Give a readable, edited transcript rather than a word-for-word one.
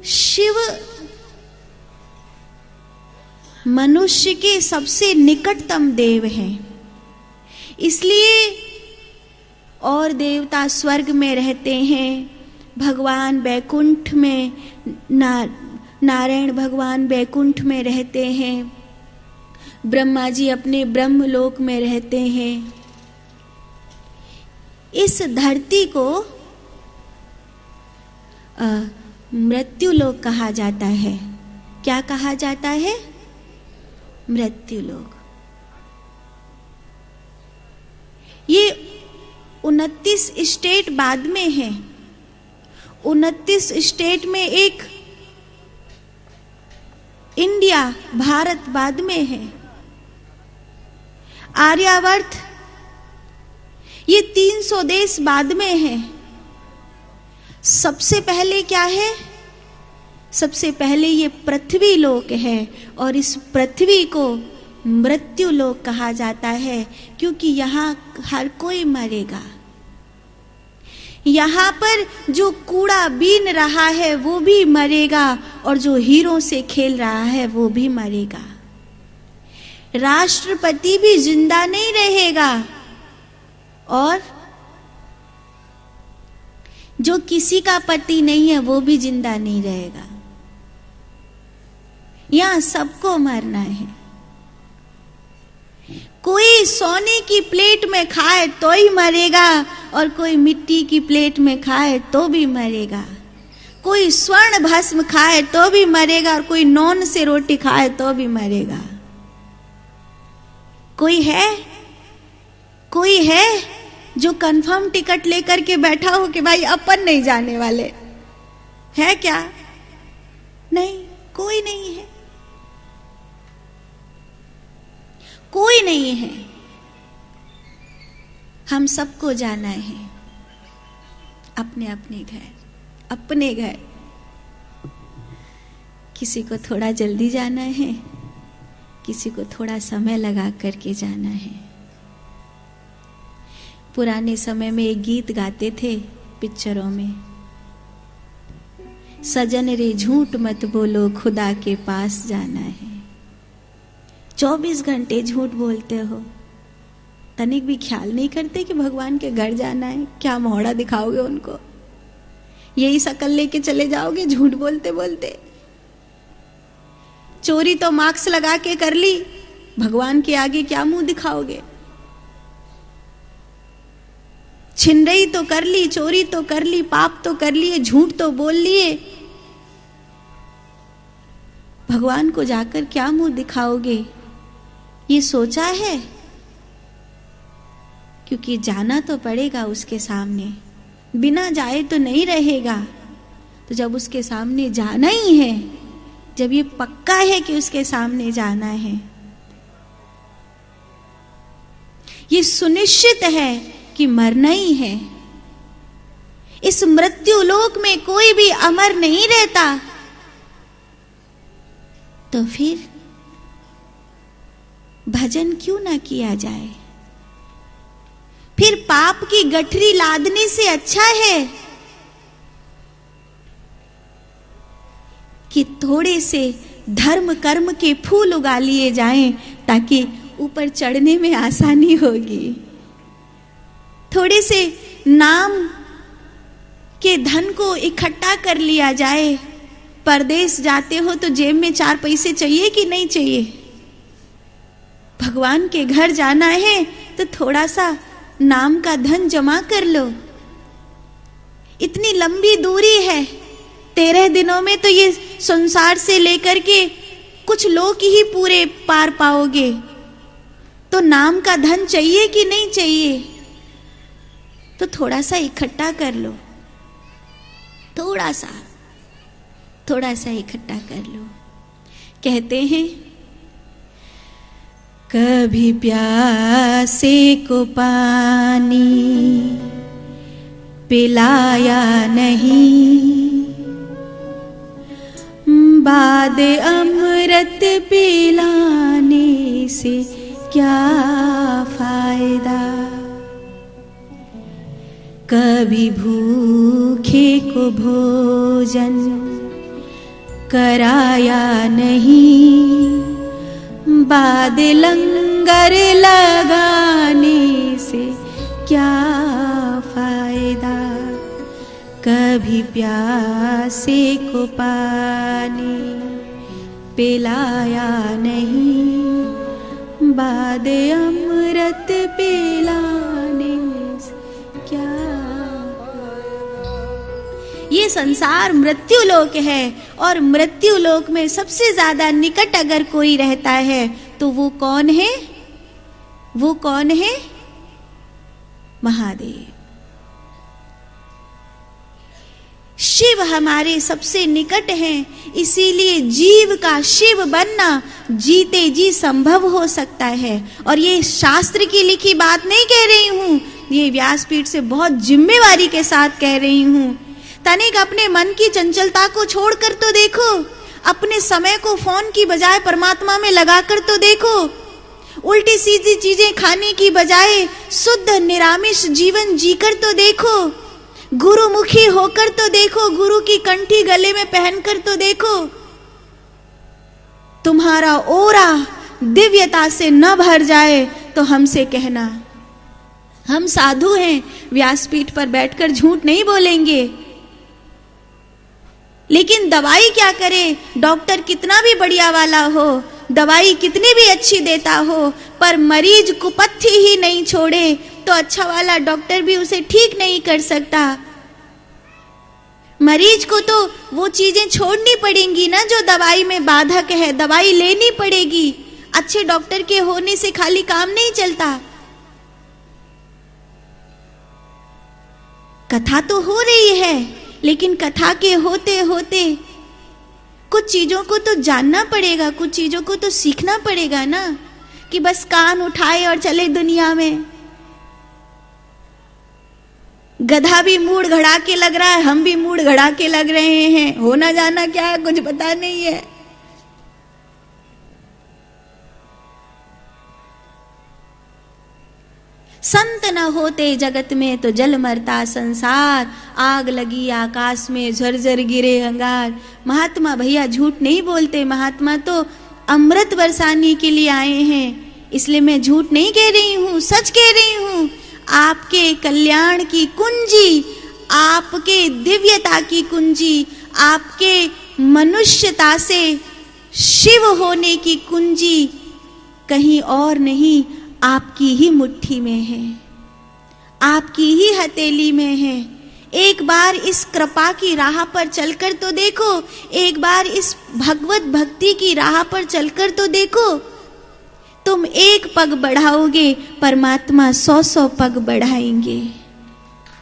शिव मनुष्य के सबसे निकटतम देव हैं, इसलिए और देवता स्वर्ग में रहते हैं, भगवान बैकुंठ में, नारायण भगवान बैकुंठ में रहते हैं, ब्रह्मा जी अपने ब्रह्मलोक में रहते हैं। इस धरती को मृत्यु लोक कहा जाता है। क्या कहा जाता है? मृत्यु लोक। ये 29 स्टेट बाद में है। 29 स्टेट में एक इंडिया, भारत बाद में है। आर्यावर्त, ये 300 देश बाद में है। सबसे पहले क्या है? सबसे पहले ये पृथ्वी लोक है, और इस पृथ्वी को मृत्यु लोक कहा जाता है, क्योंकि यहाँ हर कोई मरेगा। यहाँ पर जो कूड़ा बीन रहा है वो भी मरेगा, और जो हीरों से खेल रहा है वो भी मरेगा। राष्ट्रपति भी जिंदा नहीं रहेगा, और जो किसी का पति नहीं है वो भी जिंदा नहीं रहेगा। यहां सबको मरना है। कोई सोने की प्लेट में खाए तो ही मरेगा, और कोई मिट्टी की प्लेट में खाए तो भी मरेगा। कोई स्वर्ण भस्म खाए तो भी मरेगा, और कोई नॉन से रोटी खाए तो भी मरेगा। कोई है जो कंफर्म टिकट लेकर के बैठा हो कि भाई अपन नहीं जाने वाले? है क्या? नहीं, कोई नहीं है। कोई नहीं है। हम सबको जाना है अपने अपने घर, अपने घर। किसी को थोड़ा जल्दी जाना है, किसी को थोड़ा समय लगा करके जाना है। पुराने समय में एक गीत गाते थे पिक्चरों में, सजन रे झूठ मत बोलो, खुदा के पास जाना है। 24 घंटे झूठ बोलते हो, तनिक भी ख्याल नहीं करते कि भगवान के घर जाना है। क्या मोहड़ा दिखाओगे उनको? यही शकल लेके चले जाओगे झूठ बोलते बोलते। चोरी तो मास्क लगा के कर ली, भगवान के आगे क्या मुंह दिखाओगे? छिनरई तो कर ली, चोरी तो कर ली, पाप तो कर लिए, झूठ तो बोल लिए, भगवान को जाकर क्या मुंह दिखाओगे? ये सोचा है? क्योंकि जाना तो पड़ेगा उसके सामने, बिना जाए तो नहीं रहेगा। तो जब उसके सामने जाना ही है, जब ये पक्का है कि उसके सामने जाना है, ये सुनिश्चित है कि मरना ही है। इस मृत्यु लोक में कोई भी अमर नहीं रहता, तो फिर भजन क्यों ना किया जाए? फिर पाप की गठरी लादने से अच्छा है कि थोड़े से धर्म कर्म के फूल उगा लिए जाएं, ताकि ऊपर चढ़ने में आसानी होगी। थोड़े से नाम के धन को इकट्ठा कर लिया जाए। परदेश जाते हो तो जेब में 4 पैसे चाहिए कि नहीं चाहिए? भगवान के घर जाना है तो थोड़ा सा नाम का धन जमा कर लो। इतनी लंबी दूरी है, 13 दिनों में तो ये संसार से लेकर के कुछ लोग ही पूरे पार पाओगे। तो नाम का धन चाहिए कि नहीं चाहिए? तो थोड़ा सा इकट्ठा कर लो, थोड़ा सा इकट्ठा कर लो। कहते हैं, कभी प्यासे को पानी पिलाया नहीं, बाद अमृत पिलाने से क्या फायदा। कभी भूखे को भोजन कराया नहीं, बाद लंगर लगाने से क्या फायदा, कभी प्यासे को पानी पिलाया नहीं, बाद अमृत पिलाने से क्या। ये संसार मृत्यु लोक है और मृत्यु लोक में सबसे ज्यादा निकट अगर कोई रहता है तो वो कौन है? वो कौन है? महादेव। शिव हमारे सबसे निकट हैं, इसीलिए जीव का शिव बनना जीते जी संभव हो सकता है। और ये शास्त्र की लिखी बात नहीं कह रही हूं, ये व्यासपीठ से बहुत जिम्मेवारी के साथ कह रही हूं। तनिक अपने मन की चंचलता को छोड़कर तो देखो, अपने समय को फोन की बजाय परमात्मा में लगाकर तो देखो, उल्टी सीधी चीजें खाने की बजाय शुद्ध निरामिष जीवन जीकर तो देखो, गुरुमुखी होकर तो देखो, गुरु की कंठी गले में पहनकर तो देखो। तुम्हारा ओरा दिव्यता से न भर जाए तो हमसे कहना। हम साधु हैं, व्यासपीठ पर बैठकर झूठ नहीं बोलेंगे। लेकिन दवाई क्या करे, डॉक्टर कितना भी बढ़िया वाला हो, दवाई कितनी भी अच्छी देता हो, पर मरीज कुपथ्य ही नहीं छोड़े तो अच्छा वाला डॉक्टर भी उसे ठीक नहीं कर सकता। मरीज को तो वो चीजें छोड़नी पड़ेंगी ना जो दवाई में बाधक है, दवाई लेनी पड़ेगी। अच्छे डॉक्टर के होने से खाली काम नहीं चलता। कथा तो हो रही है, लेकिन कथा के होते होते कुछ चीजों को तो जानना पड़ेगा, कुछ चीजों को तो सीखना पड़ेगा ना, कि बस कान उठाए और चले दुनिया में। गधा भी मूड घड़ा के लग रहा है, हम भी मूड घड़ा के लग रहे हैं, होना जाना क्या है कुछ पता नहीं है। संत न होते जगत में तो जल मरता संसार, आग लगी आकाश में झरझर गिरे अंगार। महात्मा भैया झूठ नहीं बोलते, महात्मा तो अमृत बरसाने के लिए आए हैं, इसलिए मैं झूठ नहीं कह रही हूँ, सच कह रही हूँ। आपके कल्याण की कुंजी, आपके दिव्यता की कुंजी, आपके मनुष्यता से शिव होने की कुंजी कहीं और नहीं, आपकी ही मुट्ठी में है, आपकी ही हथेली में है। एक बार इस कृपा की राह पर चलकर तो देखो, एक बार इस भगवत भक्ति की राह पर चलकर तो देखो। तुम एक पग बढ़ाओगे, परमात्मा 100-100 पग बढ़ाएंगे।